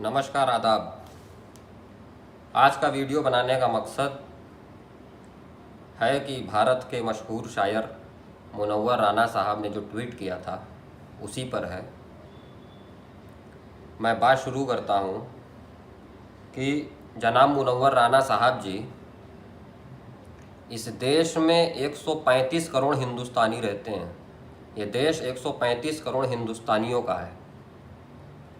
नमस्कार, आदाब। आज का वीडियो बनाने का मकसद है कि भारत के मशहूर शायर मुनव्वर राना साहब ने जो ट्वीट किया था उसी पर है। मैं बात शुरू करता हूँ कि जनाब मुनव्वर राना साहब जी, इस देश में 135 करोड़ हिंदुस्तानी रहते हैं। ये देश 135 करोड़ हिंदुस्तानियों का है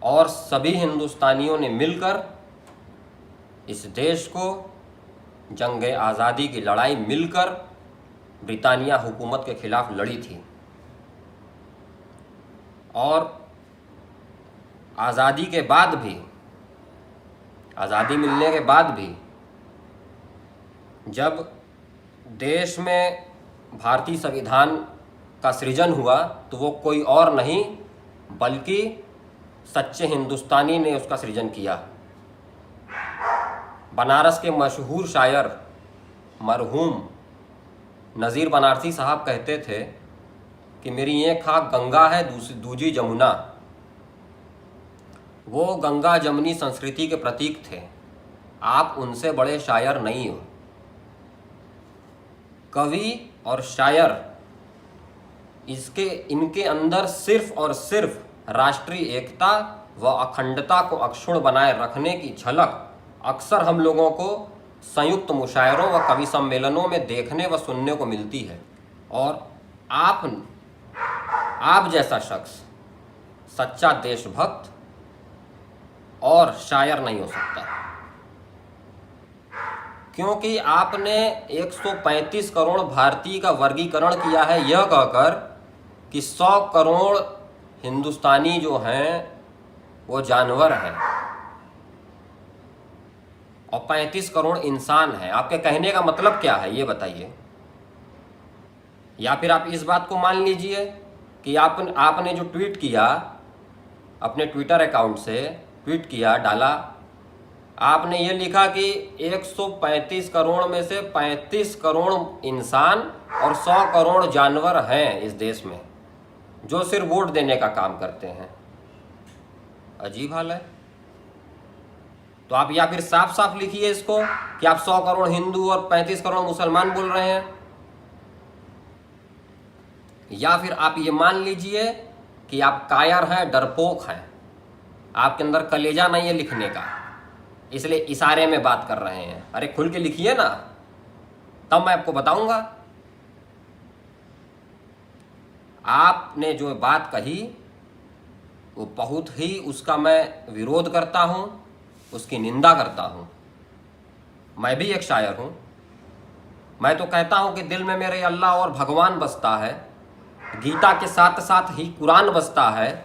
और सभी हिंदुस्तानियों ने मिलकर इस देश को जंग आज़ादी की लड़ाई मिलकर ब्रिटानिया हुकूमत के खिलाफ लड़ी थी। और आज़ादी के बाद भी, आज़ादी मिलने के बाद भी जब देश में भारतीय संविधान का सृजन हुआ तो वो कोई और नहीं बल्कि सच्चे हिंदुस्तानी ने उसका सृजन किया। बनारस के मशहूर शायर मरहूम नज़ीर बनारसी साहब कहते थे कि मेरी एक खाक गंगा है, दूजी जमुना। वो गंगा जमुनी संस्कृति के प्रतीक थे। आप उनसे बड़े शायर नहीं हो। कवि और शायर इनके अंदर सिर्फ और सिर्फ राष्ट्रीय एकता व अखंडता को अक्षुण्ण बनाए रखने की झलक अक्सर हम लोगों को संयुक्त मुशायरों व कवि सम्मेलनों में देखने व सुनने को मिलती है। और आप जैसा शख्स सच्चा देशभक्त और शायर नहीं हो सकता, क्योंकि आपने 135 करोड़ भारतीय का वर्गीकरण किया है यह कहकर कि 100 करोड़ हिंदुस्तानी जो हैं वो जानवर हैं और 35 करोड़ इंसान हैं। आपके कहने का मतलब क्या है ये बताइए। या फिर आप इस बात को मान लीजिए कि आपने जो ट्वीट किया, अपने ट्विटर अकाउंट से ट्वीट किया, डाला, आपने ये लिखा कि 135 करोड़ में से 35 करोड़ इंसान और 100 करोड़ जानवर हैं इस देश में जो सिर्फ वोट देने का काम करते हैं। अजीब हाल है। तो आप या फिर साफ साफ लिखिए इसको कि आप 100 करोड़ हिंदू और 35 करोड़ मुसलमान बोल रहे हैं, या फिर आप ये मान लीजिए कि आप कायर हैं, डरपोक हैं, आपके अंदर कलेजा नहीं है लिखने का, इसलिए इशारे में बात कर रहे हैं। अरे खुल के लिखिए ना, तब मैं आपको बताऊंगा। आपने जो बात कही वो बहुत ही, उसका मैं विरोध करता हूं, उसकी निंदा करता हूं। मैं भी एक शायर हूं। मैं तो कहता हूं कि दिल में मेरे अल्लाह और भगवान बसता है, गीता के साथ साथ ही कुरान बसता है,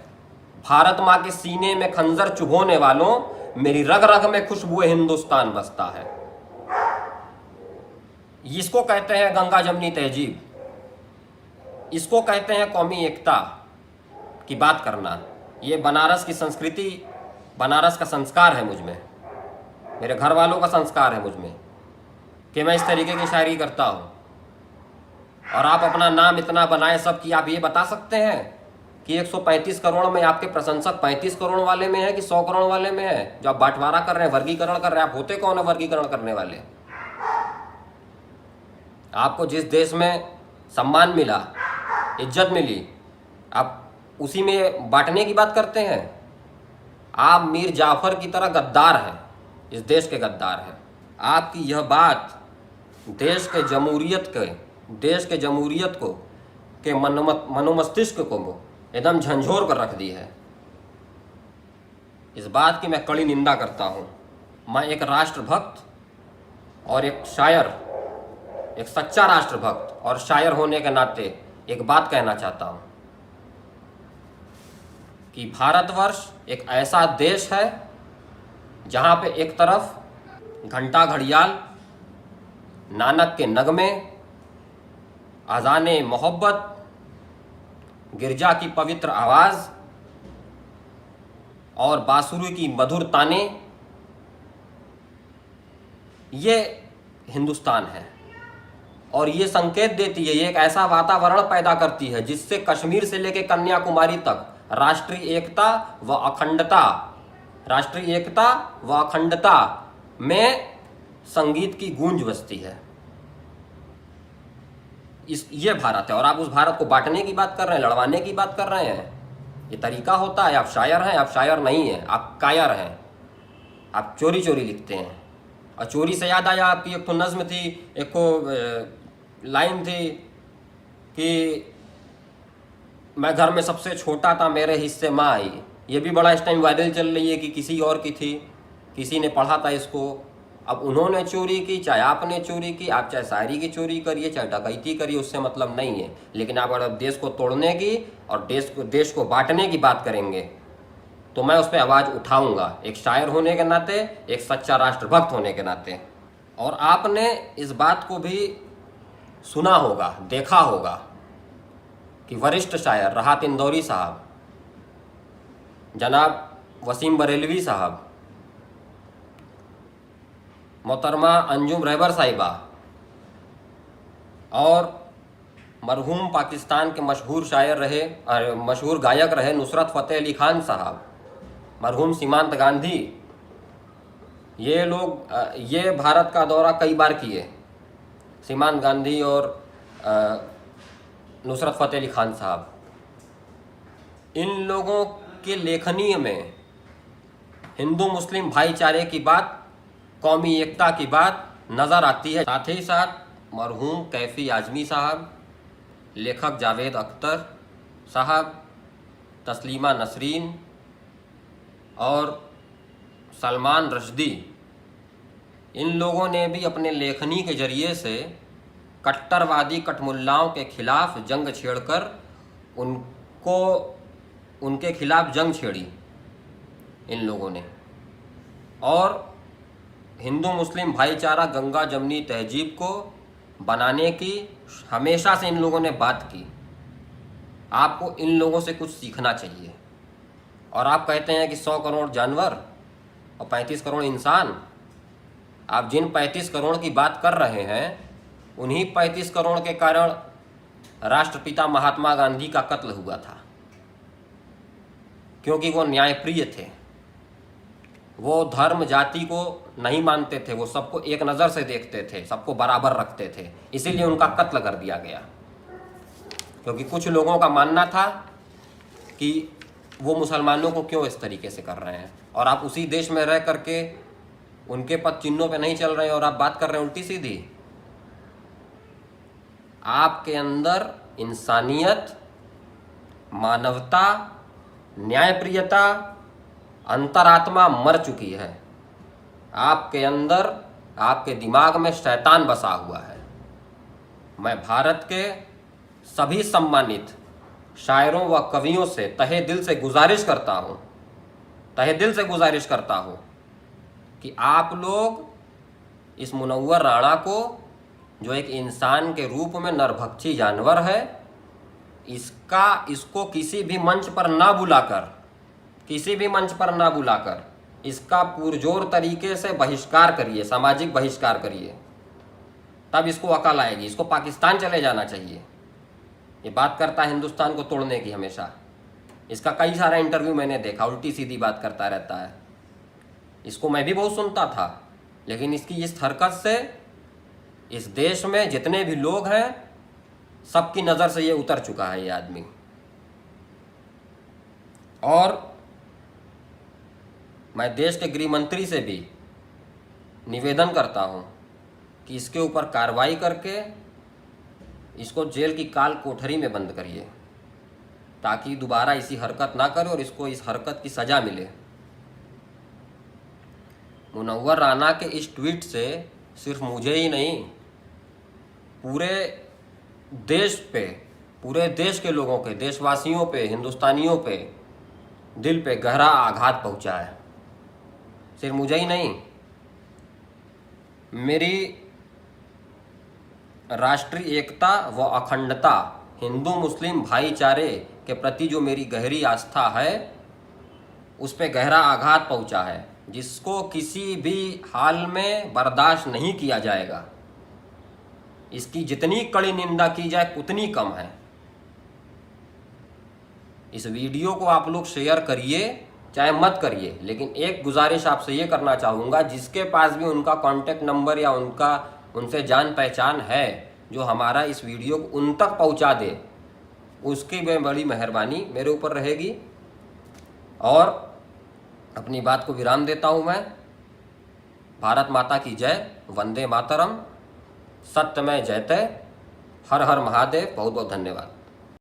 भारत माँ के सीने में खंजर चुभोने वालों, मेरी रग रग में खुशबू हिंदुस्तान बसता है। इसको कहते हैं गंगा जमनी तहजीब, इसको कहते हैं कौमी एकता की बात करना। ये बनारस की संस्कृति, बनारस का संस्कार है मुझ में, मेरे घर वालों का संस्कार है मुझ में कि मैं इस तरीके की शायरी करता हूँ। और आप अपना नाम इतना बनाए सब कि आप ये बता सकते हैं कि 135 करोड़ में आपके प्रशंसक 35 करोड़ वाले में है कि 100 करोड़ वाले में है, जो आप बंटवारा कर रहे हैं, वर्गीकरण कर रहे हैं। आप होते कौन है वर्गीकरण करने वाले? आपको जिस देश में सम्मान मिला, इज्जत मिली, आप उसी में बांटने की बात करते हैं। आप मीर जाफर की तरह गद्दार हैं, इस देश के गद्दार हैं। आपकी यह बात देश के जमहूरियत को के मनोमस्तिष्क को एकदम झंझोर कर रख दी है। इस बात की मैं कड़ी निंदा करता हूं। मैं एक राष्ट्रभक्त और एक शायर, एक सच्चा राष्ट्रभक्त और शायर होने के नाते एक बात कहना चाहता हूं कि भारतवर्ष एक ऐसा देश है जहां पे एक तरफ घंटा घड़ियाल, नानक के नगमे, अज़ाने मोहब्बत, गिरजा की पवित्र आवाज़ और बांसुरी की मधुर ताने, ये हिंदुस्तान है। और ये संकेत देती है, ये एक ऐसा वातावरण पैदा करती है जिससे कश्मीर से लेकर कन्याकुमारी तक राष्ट्रीय एकता व अखंडता राष्ट्रीय एकता व अखंडता में संगीत की गूंज बजती है। ये भारत है, और आप उस भारत को बांटने की बात कर रहे हैं, लड़वाने की बात कर रहे हैं। ये तरीका होता है? आप शायर हैं? आप शायर नहीं हैं, आप कायर हैं। आप चोरी चोरी लिखते हैं। और चोरी से याद आया, आपकी एक तो नज्म थी, एक को लाइन थी कि मैं घर में सबसे छोटा था, मेरे हिस्से माँ आई। ये भी बड़ा इस टाइम वायरल चल रही है कि किसी और की थी, किसी ने पढ़ा था इसको। अब उन्होंने चोरी की, चाहे आपने चोरी की, आप चाहे शायरी की चोरी करिए, चाहे डकैती करिए, उससे मतलब नहीं है। लेकिन आप अगर देश को तोड़ने की और देश को बांटने की बात करेंगे तो मैं उस पर आवाज़ उठाऊंगा, एक शायर होने के नाते, एक सच्चा राष्ट्रभक्त होने के नाते। और आपने इस बात को भी सुना होगा, देखा होगा कि वरिष्ठ शायर राहत इंदौरी साहब, जनाब वसीम बरेलवी साहब, मोहतरमा अंजुम रहबर साहिबा और मरहूम पाकिस्तान के मशहूर शायर रहे, मशहूर गायक रहे नुसरत फ़तेह अली खान साहब, मरहूम सीमांत गांधी, ये लोग ये भारत का दौरा कई बार किए। सीमांत गांधी और नुसरत फ़तेह अली खान साहब, इन लोगों के लेखनी में हिंदू मुस्लिम भाईचारे की बात, कौमी एकता की बात नज़र आती है। साथ ही साथ मरहूम कैफ़ी आज़मी साहब, लेखक जावेद अख्तर साहब, तस्लीमा नसरीन और सलमान रश्दी, इन लोगों ने भी अपने लेखनी के जरिए से कट्टरवादी कटमुल्लाओं के खिलाफ जंग छेड़कर उनके खिलाफ जंग छेड़ी इन लोगों ने। और हिंदू मुस्लिम भाईचारा, गंगा जमनी तहजीब को बनाने की हमेशा से इन लोगों ने बात की। आपको इन लोगों से कुछ सीखना चाहिए। और आप कहते हैं कि 100 करोड़ जानवर और 35 करोड़ इंसान। आप जिन 35 करोड़ की बात कर रहे हैं, उन्हीं 35 करोड़ के कारण राष्ट्रपिता महात्मा गांधी का कत्ल हुआ था, क्योंकि वो न्यायप्रिय थे। वो धर्म जाति को नहीं मानते थे, वो सबको एक नज़र से देखते थे, सबको बराबर रखते थे, इसीलिए उनका कत्ल कर दिया गया। क्योंकि कुछ लोगों का मानना था कि वो मुसलमानों को क्यों इस तरीके से कर रहे हैं, और आप उसी देश में रह करके उनके पद चिन्हों पे नहीं चल रहे हैं और आप बात कर रहे हैं उल्टी सीधी। आपके अंदर इंसानियत, मानवता, न्यायप्रियता, अंतरात्मा मर चुकी है। आपके अंदर, आपके दिमाग में शैतान बसा हुआ है। मैं भारत के सभी सम्मानित शायरों व कवियों से तहे दिल से गुजारिश करता हूँ कि आप लोग इस मुनव्वर राणा को, जो एक इंसान के रूप में नरभक्षी जानवर है, इसको किसी भी मंच पर ना बुलाकर इसका पुरजोर तरीके से बहिष्कार करिए, सामाजिक बहिष्कार करिए, तब इसको अकल आएगी। इसको पाकिस्तान चले जाना चाहिए। ये बात करता है हिंदुस्तान को तोड़ने की हमेशा। इसका कई सारा इंटरव्यू मैंने देखा, उल्टी सीधी बात करता रहता है। इसको मैं भी बहुत सुनता था, लेकिन इसकी इस हरकत से इस देश में जितने भी लोग हैं, सबकी नज़र से ये उतर चुका है ये आदमी। और मैं देश के गृह मंत्री से भी निवेदन करता हूं कि इसके ऊपर कार्रवाई करके इसको जेल की काल कोठरी में बंद करिए, ताकि दोबारा इसी हरकत ना करे और इसको इस हरकत की सज़ा मिले। मुनव्वर राणा के इस ट्वीट से सिर्फ मुझे ही नहीं, पूरे देश पे, पूरे देश के लोगों के, देशवासियों पे, हिंदुस्तानियों पे दिल पे गहरा आघात पहुंचा है। सिर्फ मुझे ही नहीं, मेरी राष्ट्रीय एकता व अखंडता, हिंदू मुस्लिम भाईचारे के प्रति जो मेरी गहरी आस्था है, उस पे गहरा आघात पहुंचा है, जिसको किसी भी हाल में बर्दाश्त नहीं किया जाएगा। इसकी जितनी कड़ी निंदा की जाए उतनी कम है। इस वीडियो को आप लोग शेयर करिए चाहे मत करिए, लेकिन एक गुजारिश आपसे ये करना चाहूँगा, जिसके पास भी उनका कॉन्टैक्ट नंबर या उनसे जान पहचान है जो हमारा इस वीडियो को उन तक पहुँचा दे, उसकी बड़ी मेहरबानी मेरे ऊपर रहेगी। और अपनी बात को विराम देता हूँ मैं। भारत माता की जय, वंदे मातरम, सत्यमेव जयते, हर हर महादेव। बहुत बहुत धन्यवाद।